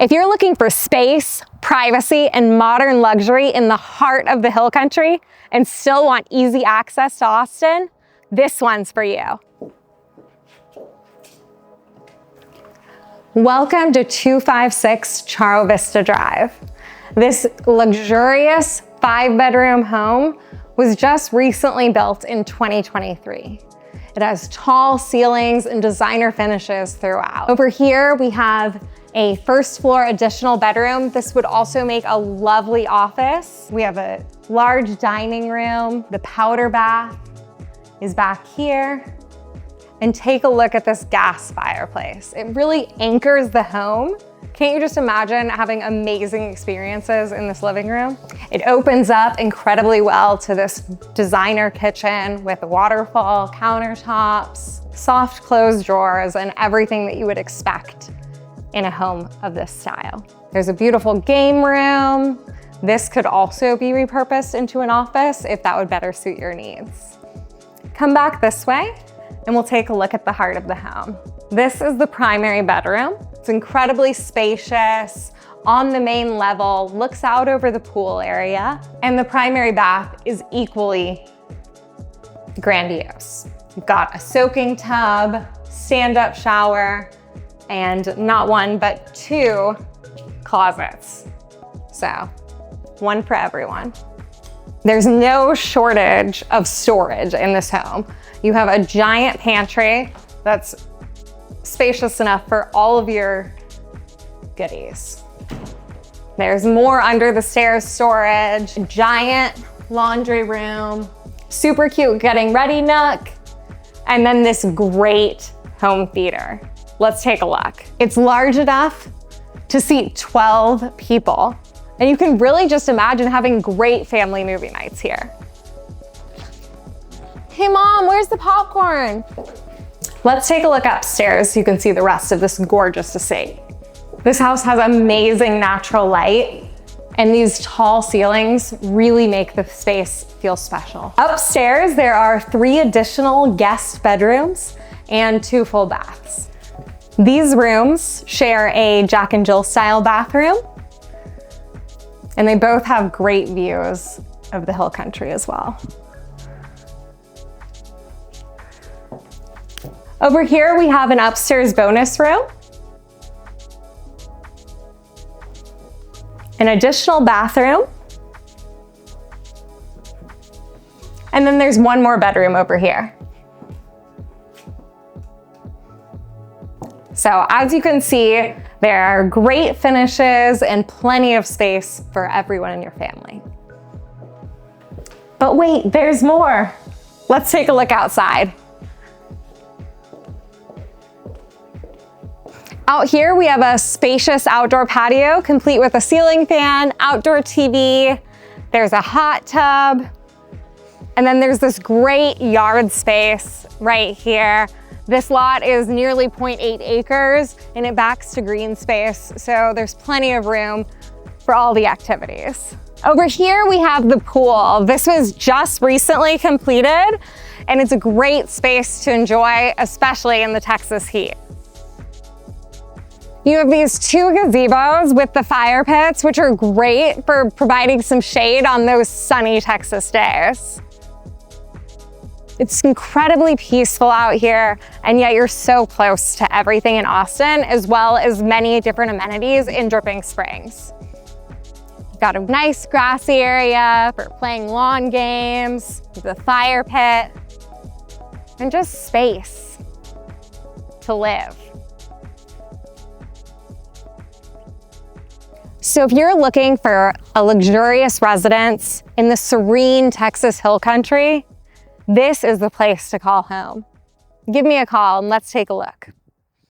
If you're looking for space, privacy, and modern luxury in the heart of the hill country and still want easy access to Austin, this one's for you. Welcome to 256 Charro Vista Drive. This luxurious 5-bedroom home was just recently built in 2023. It has tall ceilings and designer finishes throughout. Over here, we have a first floor additional bedroom. This would also make a lovely office. We have a large dining room. The powder bath is back here. And take a look at this gas fireplace. It really anchors the home. Can't you just imagine having amazing experiences in this living room? It opens up incredibly well to this designer kitchen with waterfall countertops, soft closed drawers, and everything that you would expect in a home of this style. There's a beautiful game room. This could also be repurposed into an office if that would better suit your needs. Come back this way and we'll take a look at the heart of the home. This is the primary bedroom. It's incredibly spacious, on the main level, looks out over the pool area, and the primary bath is equally grandiose. You've got a soaking tub, stand-up shower, and not one, but 2 closets. So, one for everyone. There's no shortage of storage in this home. You have a giant pantry that's spacious enough for all of your goodies. There's more under the stairs storage, a giant laundry room, super cute getting ready nook, and then this great home theater. Let's take a look. It's large enough to seat 12 people, and you can really just imagine having great family movie nights here. Hey Mom, where's the popcorn? Let's take a look upstairs so you can see the rest of this gorgeous estate. This house has amazing natural light, and these tall ceilings really make the space feel special. Upstairs, there are 3 additional guest bedrooms and 2 full baths. These rooms share a Jack and Jill style bathroom, and they both have great views of the hill country as well. Over here, we have an upstairs bonus room, an additional bathroom, and then there's one more bedroom over here. So as you can see, there are great finishes and plenty of space for everyone in your family. But wait, there's more. Let's take a look outside. Out here, we have a spacious outdoor patio complete with a ceiling fan, outdoor TV. There's a hot tub. And then there's this great yard space right here. This lot is nearly 0.8 acres and it backs to green space. So there's plenty of room for all the activities. Over here, we have the pool. This was just recently completed and it's a great space to enjoy, especially in the Texas heat. You have these 2 gazebos with the fire pits, which are great for providing some shade on those sunny Texas days. It's incredibly peaceful out here, and yet you're so close to everything in Austin, as well as many different amenities in Dripping Springs. You've got a nice grassy area for playing lawn games, the fire pit, and just space to live. So if you're looking for a luxurious residence in the serene Texas hill country, this is the place to call home. Give me a call and let's take a look.